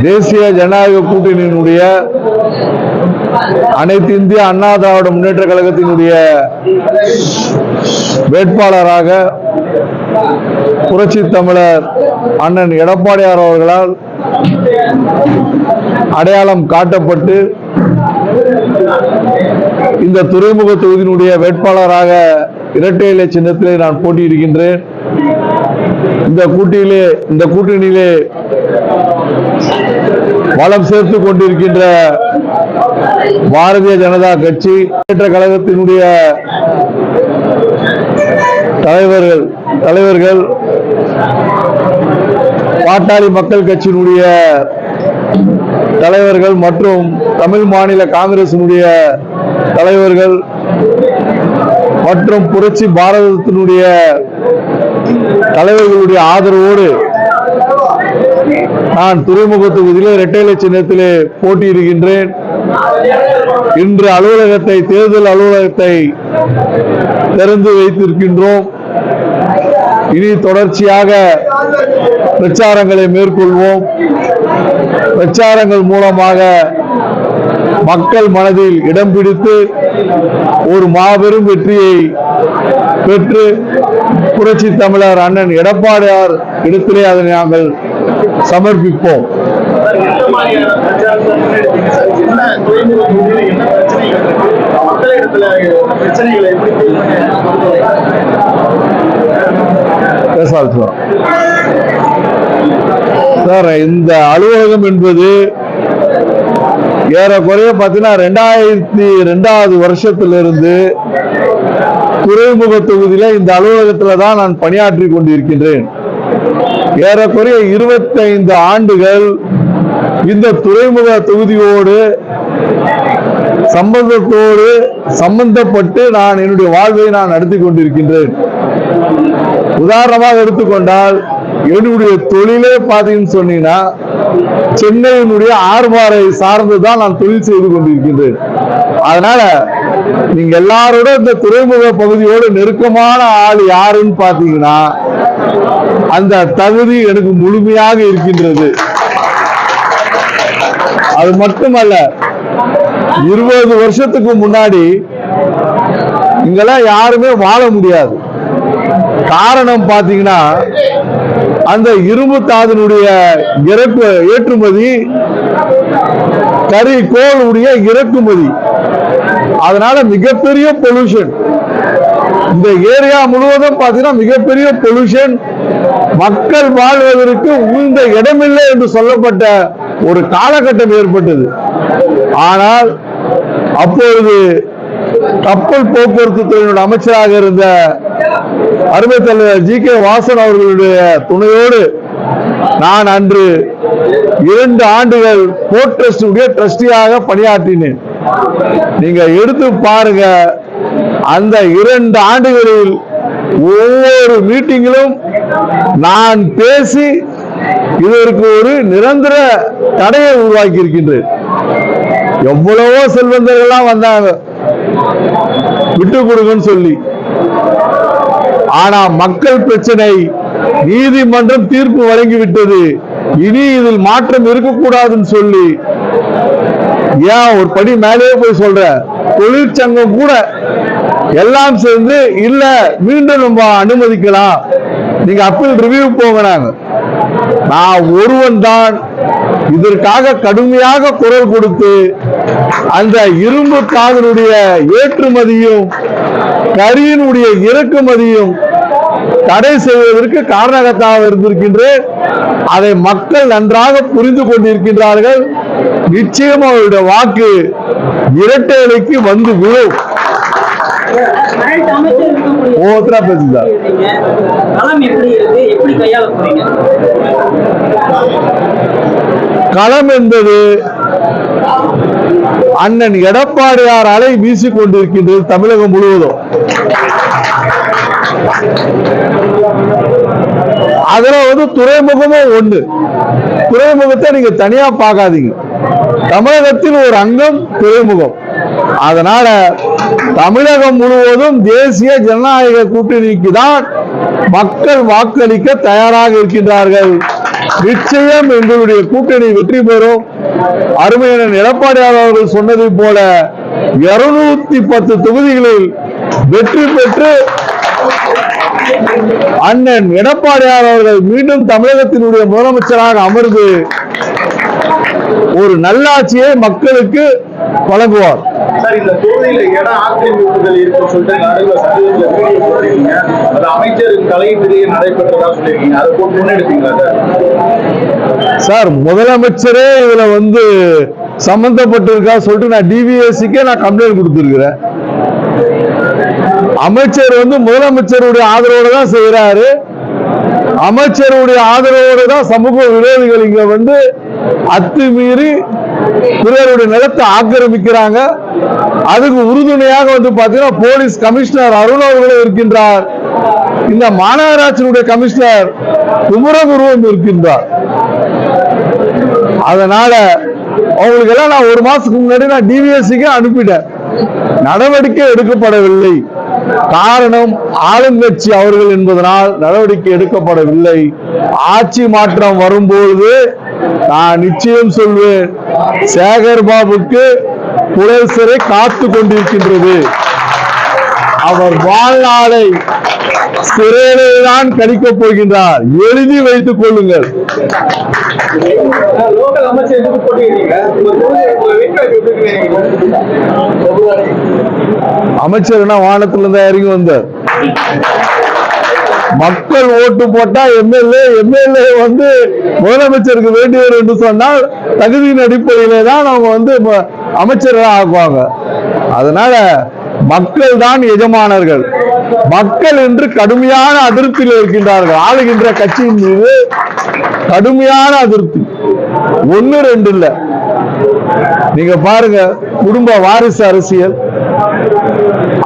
தேசிய ஜனநாயக கூட்டணியினுடைய அனைத்து இந்திய அண்ணா திராவிட முன்னேற்ற கழகத்தினுடைய வேட்பாளராக புரட்சி தமிழர் அண்ணன் எடப்பாடியார் அவர்களால் அடையாளம் காட்டப்பட்டு இந்த துறைமுக தொகுதியினுடைய வேட்பாளராக இரட்டை இலை சின்னத்திலே நான் போட்டியிடுகின்றேன். இந்த கூட்டணியிலே வளம் சேர்த்துக் கொண்டிருக்கின்ற பாரதிய ஜனதா கட்சி முன்னேற்ற கழகத்தினுடைய தலைவர்கள் பாட்டாளி மக்கள் கட்சியினுடைய தலைவர்கள் மற்றும் தமிழ் மாநில காங்கிரசினுடைய தலைவர்கள் மற்றும் புரட்சி பாரதத்தினுடைய தலைவர்களுடைய ஆதரவோடு நான் துறைமுக தொகுதியிலே இரட்டை இலை சின்னத்திலே போட்டியிடுகின்றேன். இன்று தேர்தல் அலுவலகத்தை திறந்து வைத்திருக்கின்றோம். இனி தொடர்ச்சியாக பிரச்சாரங்களை மேற்கொள்வோம். பிரச்சாரங்கள் மூலமாக மக்கள் மனதில் இடம் பிடித்து ஒரு மாபெரும் வெற்றியை பெற்று புரட்சி தமிழர் அண்ணன் எடப்பாடியார் இடத்திலே அதனை நாங்கள் சமர்ப்பிப்போம். சார், இந்த அலுவலகம் என்பது ஏறக்குறைய 2002வது வருஷத்திலிருந்து துறைமுக தொகுதியில இந்த அலுவலகத்தில் தான் நான் பணியாற்றி கொண்டிருக்கின்றேன். ஏறக்குறைய 25 ஆண்டுகள் இந்த துறைமுக தொகுதியோடு சம்பந்தப்பட்டு நான் என்னுடைய வாழ்வை நான் நடத்தி கொண்டிருக்கின்றேன். உதாரணமாக எடுத்துக்கொண்டால் என்னுடைய தொழிலே பார்த்தீங்கன்னு சொன்னீங்கன்னா சென்னையினுடைய ஆர்பாரை சார்ந்துதான் நான் தொழில் செய்து கொண்டிருக்கின்றேன். அதனால நீங்க எல்லாரோட இந்த துறைமுக பகுதியோடு நெருக்கமான ஆள் யாருன்னு பாத்தீங்கன்னா அந்த தகுதி எனக்கு முழுமையாக இருக்கின்றது. அது மட்டுமல்ல, 20 வருஷத்துக்கு முன்னாடி இங்கெல்லாம் யாருமே வாழ முடியாது. காரணம் பாத்தீங்கன்னா அந்த இரும்பு தாதினுடைய ஏற்றுமதி, கரிகோளுடைய இறக்குமதி, அதனால மிகப்பெரிய பொல்யூஷன். இந்த ஏரியா முழுவதும் பாத்தீங்கன்னா மிகப்பெரிய பொல்யூஷன். மக்கள் வாழ்வதற்கு உந்த இடமில்லை என்று சொல்லப்பட்ட ஒரு காலகட்டம் ஏற்பட்டது. ஆனால் அப்பொழுது கப்பல் போக்குவரத்து துறையினுடைய அமைச்சராக இருந்த அருமை தலைவர் GK வாசன் அவர்களுடைய துணையோடு நான் அன்று 2 ஆண்டுகள் போர்ட் ட்ரஸ்டுடைய ட்ரஸ்டியாக பணியாற்றினேன். நீங்க எடுத்து பாருங்க, அந்த 2 ஆண்டுகளில் ஒவ்வொரு மீட்டிங்கிலும் நான் பேசி இதற்கு ஒரு நிரந்தர தடையை உருவாக்கி இருக்கின்றேன். எவ்வளவோ செல்வந்தர்கள்லாம் வந்தாங்க விட்டு கொடுங்கன்னு சொல்லி. ஆனா மக்கள் பிரச்சனை, நீதிமன்றம் தீர்ப்பு வழங்கிவிட்டது, இனி இதில் மாற்றம் இருக்கக்கூடாதுன்னு சொல்லி ஏன் ஒரு படி மேலே போய் சொல்ற தொழிற்சங்கம் கூட எல்லாம் சேர்ந்து இல்ல மீண்டும் நம்ம அனுமதிக்கலாம், நீங்க அப்பீல் ரிவ்யூ போகிறாங்க. நான் ஒருவன் தான் இதற்காக கடுமையாக குரல் கொடுத்து அந்த இரும்பு தாதினுடைய ஏற்றுமதியும் கரியினுடைய இறக்குமதியும் தடை செய்வதற்கு காரணகர்த்தாக இருந்திருக்கின்றேன். அதை மக்கள் நன்றாக புரிந்து கொண்டிருக்கின்றார்கள். நிச்சயம் அவருடைய வாக்கு இரட்டை இலைக்கு வந்து விழும். களம் என்பது அண்ணன் எடப்பாடியார் அலை வீசிக் கொண்டிருக்கின்றது தமிழகம் முழுவதும். அதுல துறைமுகமும் ஒண்ணு. துறைமுகத்தை நீங்க தனியா பார்க்காதீங்க, தமிழகத்தில் ஒரு அங்கம் துறைமுகம். அதனால தமிழகம் முழுவதும் தேசிய ஜனநாயக கூட்டணிக்கு தான் மக்கள் வாக்களிக்க தயாராக இருக்கின்றார்கள். நிச்சயம் எங்களுடைய கூட்டணி வெற்றி பெறும். அருமையான எடப்பாடியார் அவர்கள் சொன்னதை போல 210 தொகுதிகளில் வெற்றி பெற்று அண்ணன் எடப்பாடியார் அவர்கள் மீண்டும் தமிழகத்தினுடைய முதலமைச்சராக அமர்ந்து ஒரு நல்லாட்சியை மக்களுக்கு வழங்குவார். சார், இந்த தொகுதியில இடம் ஆக்கிரமிப்புகள் இருக்கு சொல்லிட்டு அமைச்சரின் தலையீட்டிலேயே நடைபெற்றதா சொல்லிருக்கீங்க. அதை போட்டு முன்னெடுத்தீங்களா சார்? முதலமைச்சரே இதுல சம்பந்தப்பட்டிருக்கா சொல்லிட்டு நான் டிவிஎஸ்சிக்கே நான் கம்ப்ளைண்ட் கொடுத்திருக்கிறேன். அமைச்சர் முதலமைச்சருடைய ஆதரவோடு தான் செய்யறாரு. அமைச்சருடைய ஆதரவோடு தான் சமூக விரோதிகள் இங்க அத்துமீறி பிறருடைய நிலத்தை ஆக்கிரமிக்கிறாங்க. அதுக்கு உறுதுணையாக பாத்தீங்கன்னா போலீஸ் கமிஷனர் அருண் அவர்களும் இருக்கின்றார். இந்த மாநகராட்சியினுடைய கமிஷனர் குமரகுருவும் இருக்கின்றார். அதனால அவங்களுக்கு எல்லாம் நான் 1 மாசத்துக்கு முன்னாடி நான் டிவிஎஸ்சிக்கு அனுப்பிட்டேன். நடவடிக்கை எடுக்கப்படவில்லை. காரணம் ஆளுங்கட்சி அவர்கள் என்பதனால் நடவடிக்கை எடுக்கப்படவில்லை. ஆட்சி மாற்றம் வரும்போது நான் நிச்சயம் சொல்வேன், சேகர் பாபுக்கு புழல் சிறை காத்து கொண்டிருக்கின்றது. அவர் வாழ்நாளை சிறையிலே தான் கழிக்கப் போகின்றார். எழுதி வைத்துக் கொள்ளுங்கள். அமைச்சர் வானத்துல இருந்தா இறங்கி வந்தார். மக்கள் ஓட்டு போட்டா எம்எல்ஏ முதலமைச்சருக்கு வேண்டியவர் என்று சொன்னால் தகுதியின் அடிப்படையிலே தான் அவங்க அமைச்சர்களாக ஆக்குவாங்க. அதனால மக்கள் தான் எஜமானர்கள். மக்கள் என்று கடுமையான அதிருப்தியில் இருக்கின்றார்கள். ஆளுகின்ற கட்சியின் மீது கடுமையான அதிருப்தி. 1 2 இல்ல, நீங்க பாருங்க. குடும்ப வாரிசு அரசியல்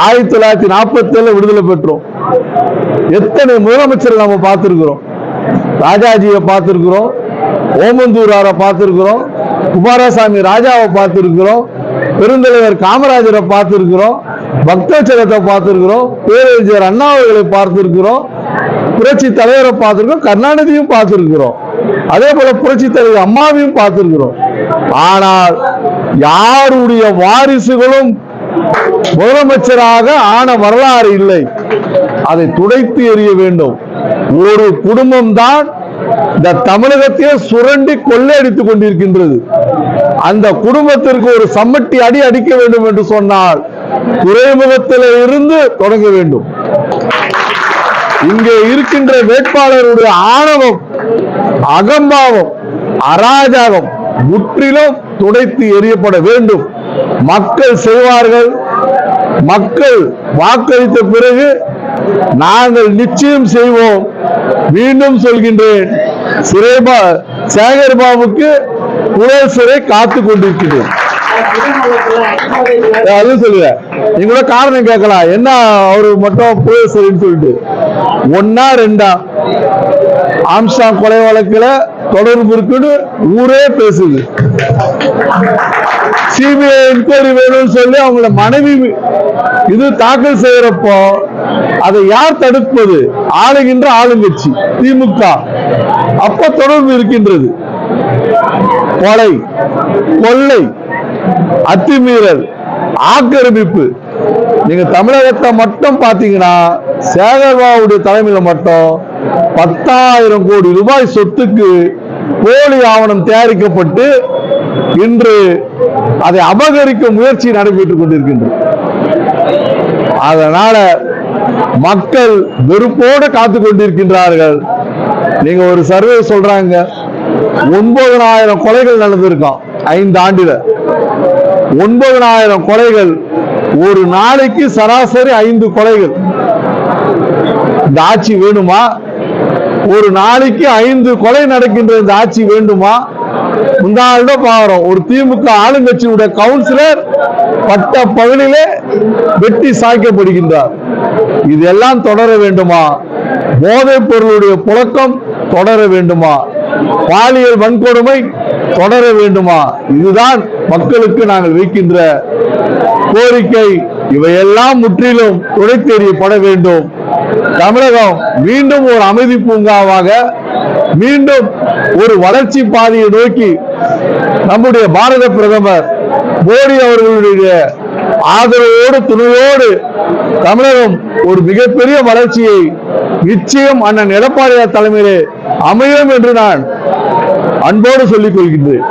1947 விடுதலை பெற்றோம். எத்தனை முதலமைச்சர் நம்ம பார்த்திருக்கிறோம். ராஜாஜியை பார்த்திருக்கிறோம், ஓமந்தூராரை பார்த்திருக்கிறோம், குமாரசாமி ராஜாவை பார்த்திருக்கிறோம், பெருந்தலைவர் காமராஜரை பார்த்திருக்கிறோம், பக்தச்சலத்தை பார்த்திருக்கிறோம், பேரறிஞர் அண்ணா அவர்களை பார்த்திருக்கிறோம், புரட்சி தலைவரை பார்த்திருக்கிறோம், கருணாநிதியும் பார்த்திருக்கிறோம், அதே போல புரட்சி தலைவர் அம்மாவையும் பார்த்திருக்கிறோம். ஆனால் யாருடைய வாரிசுகளும் முதலமைச்சராக ஆன வரலாறு இல்லை. அதை துடைத்து எறிய வேண்டும். ஒரு குடும்பம் தான் இந்த தமிழகத்தையே சுரண்டி கொள்ளையடித்துக் கொண்டிருக்கின்றது. அந்த குடும்பத்திற்கு ஒரு சம்மட்டி அடி அடிக்க வேண்டும் என்று சொன்னால் துறைமுகத்தில் இருந்து தொடங்க வேண்டும். இங்கே இருக்கின்ற வேட்பாளருடைய ஆணவம், அகம்பாவம், அராஜகம் முற்றிலும் துடைத்து எறியப்பட வேண்டும். மக்கள் செய்வார்கள். மக்கள் வாக்களித்த பிறகு நாங்கள் நிச்சயம் செய்வோம். மீண்டும் சொல்கின்றேன், சேகர் பாபுக்கு புழல் சிறை காத்து கொண்டிருக்கிறேன். அது சொல்லுவேன். நீங்க காரணம் கேட்கலாம், என்ன அவரு மட்டும் புழல் சிறைன்னு சொல்லிட்டு. 1 2 ஆம்ஸ்டாங் கொலை வழக்குல தொடர்பு இருக்குன்னு ஊரே பேசுது. சிபிஐ என்கொயரி வேணும்னு சொல்லி அவங்கள மனைவி இது தாக்கல் செய்யறப்போ அதை யார் தடுப்பது? ஆளுகின்ற ஆளுங்கட்சி திமுக. அப்ப தொடர்பு இருக்கின்றது. கொலை, கொள்ளை, அத்துமீறல், ஆக்கிரமிப்பு. நீங்க தமிழகத்தை மட்டும் பாத்தீங்கன்னா சேகர்பாபுடைய தலைமையில மட்டும் 10,000 கோடி ரூபாய் சொத்துக்கு போலி ஆவணம் தயாரிக்கப்பட்டு இன்று அதை அபகரிக்க முயற்சி நடைபெற்றுக் கொண்டிருக்கின்றது. அதனால மக்கள் வெறுப்போடு காத்து கொண்டிருக்கின்றார்கள். நீங்க ஒரு சர்வே சொல்றாங்க, 9,000 கொலைகள் நடந்திருக்காம் 5 ஆண்டுல. 9,000 கொலைகள், ஒரு நாளைக்கு சராசரி 5 கொலைகள். இந்த ஆட்சி வேணுமா? ஒரு நாளைக்கு 5 கொலை நடக்கின்ற இந்த ஆட்சி வேண்டுமா? முந்தாண்ட பாக்குறோம், ஒரு திமுக ஆளுங்கட்சியுடைய கவுன்சிலர் பட்ட பகுதியிலே வெட்டி சாய்க்கப்படுகின்றார். இதெல்லாம் தொடர வேண்டுமா? போதைப் பொருளுடைய புழக்கம் தொடர வேண்டுமா? பாலியல் வன்கொடுமை தொடர வேண்டுமா? இதுதான் மக்களுக்கு நாங்கள் வைக்கின்ற கோரிக்கை. இவையெல்லாம் முற்றிலும் துடைத்தெறியப்பட வேண்டும். தமிழகம் மீண்டும் ஒரு அமைதி பூங்காவாக மீண்டும் ஒரு வளர்ச்சி பாதையை நோக்கி நம்முடைய பாரத பிரதமர் மோடி அவர்களுடைய ஆதரவோடு துணையோடு தமிழகம் ஒரு மிகப்பெரிய வளர்ச்சியை நிச்சயம் அண்ணன் எடப்பாடியார் தலைமையிலே அமையும் என்று நான் அன்போடு சொல்லிக் கொள்கின்றேன்.